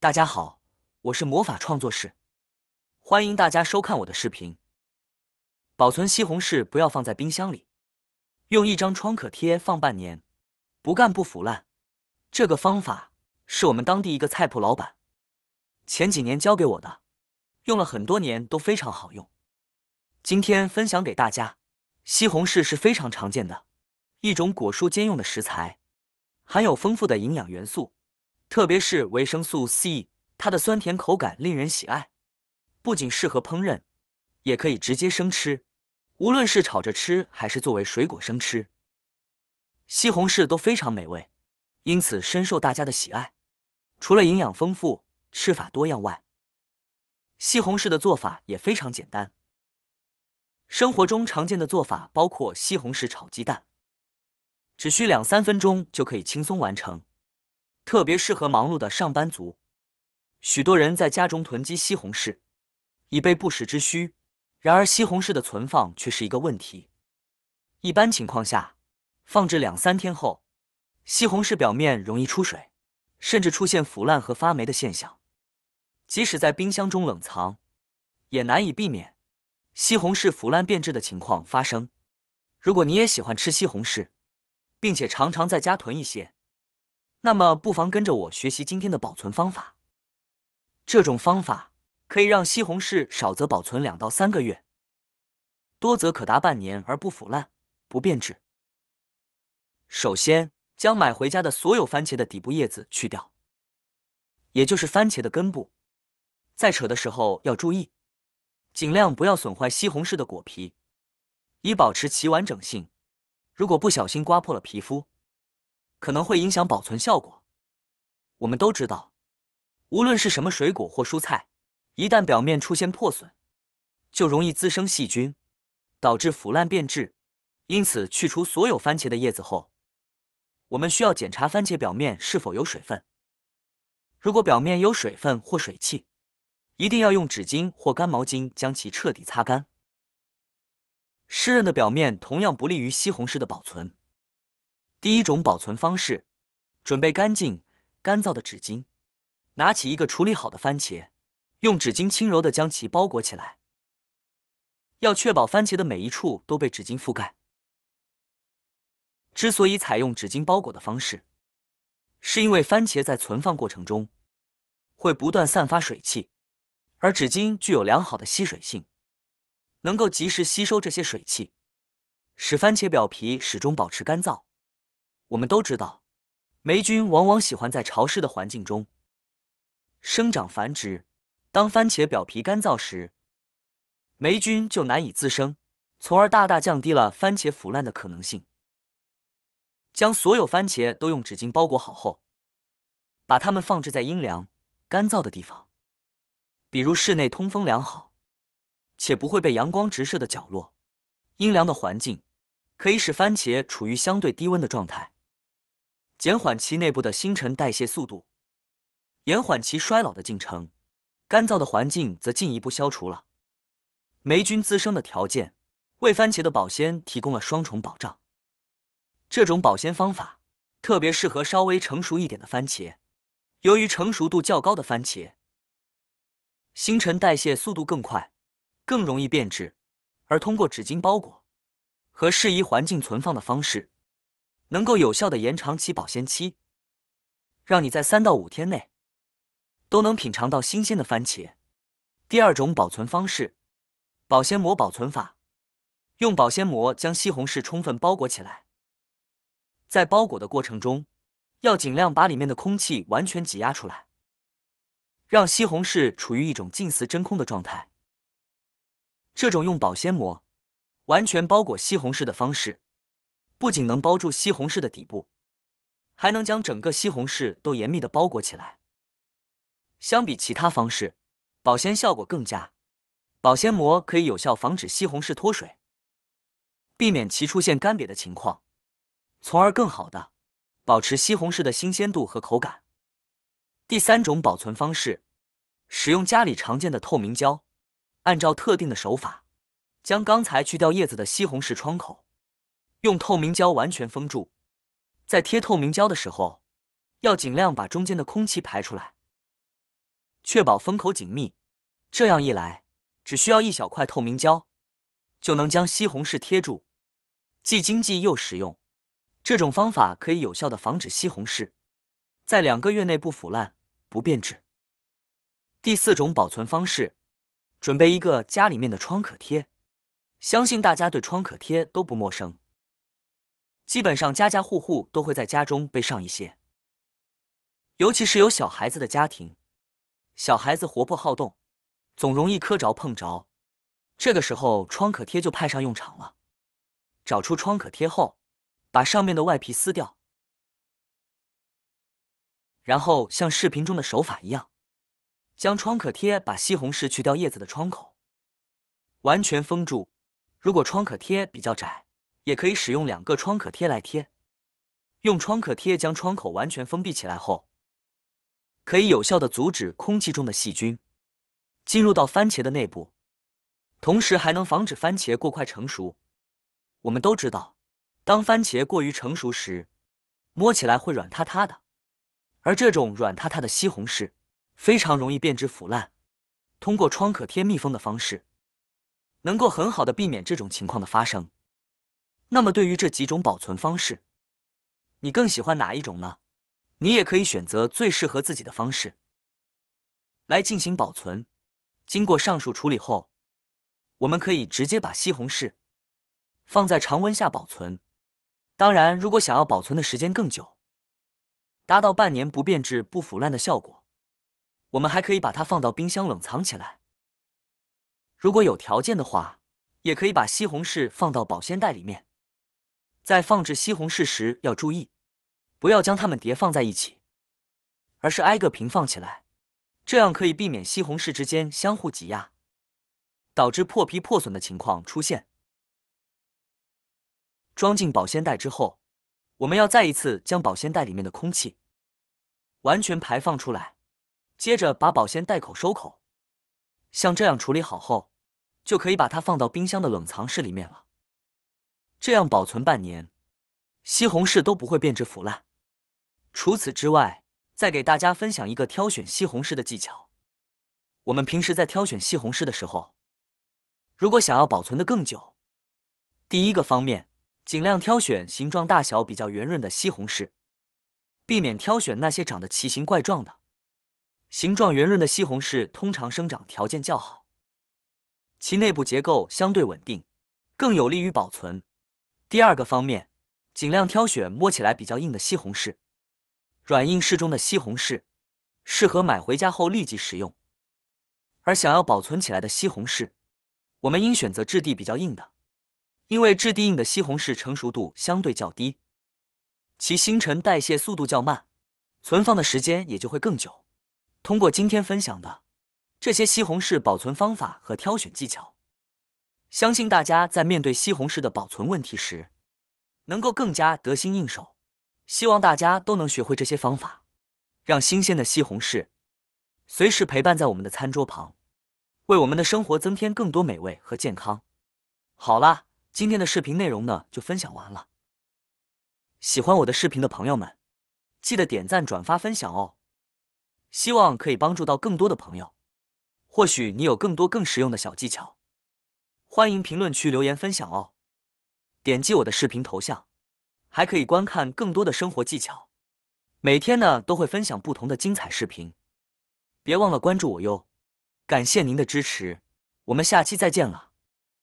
大家好，我是魔法创作室，欢迎大家收看我的视频。保存西红柿不要放在冰箱里，用一张创可贴放半年，不干不腐烂。这个方法是我们当地一个菜铺老板前几年教给我的，用了很多年都非常好用。今天分享给大家，西红柿是非常常见的一种果蔬兼用的食材，含有丰富的营养元素，特别是维生素 C， 它的酸甜口感令人喜爱，不仅适合烹饪，也可以直接生吃，无论是炒着吃还是作为水果生吃，西红柿都非常美味，因此深受大家的喜爱。除了营养丰富、吃法多样外，西红柿的做法也非常简单。生活中常见的做法包括西红柿炒鸡蛋，只需2-3分钟就可以轻松完成，特别适合忙碌的上班族。许多人在家中囤积西红柿，以备不时之需。然而，西红柿的存放却是一个问题。一般情况下，放置2-3天后，西红柿表面容易出水，甚至出现腐烂和发霉的现象。即使在冰箱中冷藏，也难以避免西红柿腐烂变质的情况发生。如果你也喜欢吃西红柿，并且常常在家囤一些，那么不妨跟着我学习今天的保存方法。这种方法可以让西红柿少则保存2到3个月，多则可达半年而不腐烂、不变质。首先，将买回家的所有番茄的底部叶子去掉，也就是番茄的根部。在扯的时候要注意，尽量不要损坏西红柿的果皮，以保持其完整性。如果不小心刮破了皮肤，可能会影响保存效果。我们都知道，无论是什么水果或蔬菜，一旦表面出现破损，就容易滋生细菌，导致腐烂变质。因此，去除所有番茄的叶子后，我们需要检查番茄表面是否有水分。如果表面有水分或水汽，一定要用纸巾或干毛巾将其彻底擦干。湿润的表面同样不利于西红柿的保存。第一种保存方式，准备干净、干燥的纸巾，拿起一个处理好的番茄，用纸巾轻柔地将其包裹起来。要确保番茄的每一处都被纸巾覆盖。之所以采用纸巾包裹的方式，是因为番茄在存放过程中会不断散发水汽，而纸巾具有良好的吸水性，能够及时吸收这些水汽，使番茄表皮始终保持干燥。我们都知道，霉菌往往喜欢在潮湿的环境中生长繁殖。当番茄表皮干燥时，霉菌就难以滋生，从而大大降低了番茄腐烂的可能性。将所有番茄都用纸巾包裹好后，把它们放置在阴凉、干燥的地方，比如室内通风良好且不会被阳光直射的角落。阴凉的环境可以使番茄处于相对低温的状态，减缓其内部的新陈代谢速度，延缓其衰老的进程。干燥的环境则进一步消除了霉菌滋生的条件，为番茄的保鲜提供了双重保障。这种保鲜方法特别适合稍微成熟一点的番茄，由于成熟度较高的番茄新陈代谢速度更快，更容易变质，而通过纸巾包裹和适宜环境存放的方式，能够有效地延长其保鲜期，让你在3到5天内都能品尝到新鲜的番茄。第二种保存方式，保鲜膜保存法，用保鲜膜将西红柿充分包裹起来。在包裹的过程中，要尽量把里面的空气完全挤压出来，让西红柿处于一种近似真空的状态。这种用保鲜膜完全包裹西红柿的方式，不仅能包住西红柿的底部，还能将整个西红柿都严密地包裹起来。相比其他方式，保鲜效果更佳。保鲜膜可以有效防止西红柿脱水，避免其出现干瘪的情况，从而更好地保持西红柿的新鲜度和口感。第三种保存方式，使用家里常见的透明胶，按照特定的手法，将刚才去掉叶子的西红柿窗口用透明胶完全封住。在贴透明胶的时候，要尽量把中间的空气排出来，确保封口紧密。这样一来，只需要一小块透明胶，就能将西红柿贴住，既经济又实用。这种方法可以有效地防止西红柿在2个月内不腐烂、不变质。第4种保存方式，准备一个家里面的创可贴。相信大家对创可贴都不陌生，基本上家家户户都会在家中备上一些。尤其是有小孩子的家庭，小孩子活泼好动，总容易磕着碰着，这个时候创可贴就派上用场了。找出创可贴后，把上面的外皮撕掉，然后像视频中的手法一样，将创可贴把西红柿去掉叶子的窗口，完全封住。如果创可贴比较窄，也可以使用2个创可贴来贴。用创可贴将窗口完全封闭起来后，可以有效地阻止空气中的细菌进入到番茄的内部，同时还能防止番茄过快成熟。我们都知道，当番茄过于成熟时，摸起来会软塌塌的，而这种软塌塌的西红柿非常容易变质腐烂。通过创可贴密封的方式，能够很好的避免这种情况的发生。那么对于这几种保存方式，你更喜欢哪一种呢？你也可以选择最适合自己的方式来进行保存。经过上述处理后，我们可以直接把西红柿放在常温下保存。当然，如果想要保存的时间更久，达到半年不变质不腐烂的效果，我们还可以把它放到冰箱冷藏起来。如果有条件的话，也可以把西红柿放到保鲜袋里面。在放置西红柿时要注意，不要将它们叠放在一起，而是挨个平放起来，这样可以避免西红柿之间相互挤压，导致破皮破损的情况出现。装进保鲜袋之后，我们要再一次将保鲜袋里面的空气完全排放出来，接着把保鲜袋口收口。像这样处理好后，就可以把它放到冰箱的冷藏室里面了。这样保存半年，西红柿都不会变质腐烂。除此之外，再给大家分享一个挑选西红柿的技巧。我们平时在挑选西红柿的时候，如果想要保存得更久，第一个方面，尽量挑选形状大小比较圆润的西红柿，避免挑选那些长得奇形怪状的。形状圆润的西红柿通常生长条件较好，其内部结构相对稳定，更有利于保存。第二个方面，尽量挑选摸起来比较硬的西红柿，软硬适中的西红柿适合买回家后立即食用。而想要保存起来的西红柿，我们应选择质地比较硬的，因为质地硬的西红柿成熟度相对较低，其新陈代谢速度较慢，存放的时间也就会更久。通过今天分享的这些西红柿保存方法和挑选技巧，相信大家在面对西红柿的保存问题时，能够更加得心应手。希望大家都能学会这些方法，让新鲜的西红柿随时陪伴在我们的餐桌旁，为我们的生活增添更多美味和健康。好啦，今天的视频内容呢就分享完了。喜欢我的视频的朋友们，记得点赞、转发、分享哦。希望可以帮助到更多的朋友。或许你有更多更实用的小技巧，欢迎评论区留言分享哦。点击我的视频头像，还可以观看更多的生活技巧。每天呢都会分享不同的精彩视频，别忘了关注我哟。感谢您的支持，我们下期再见了。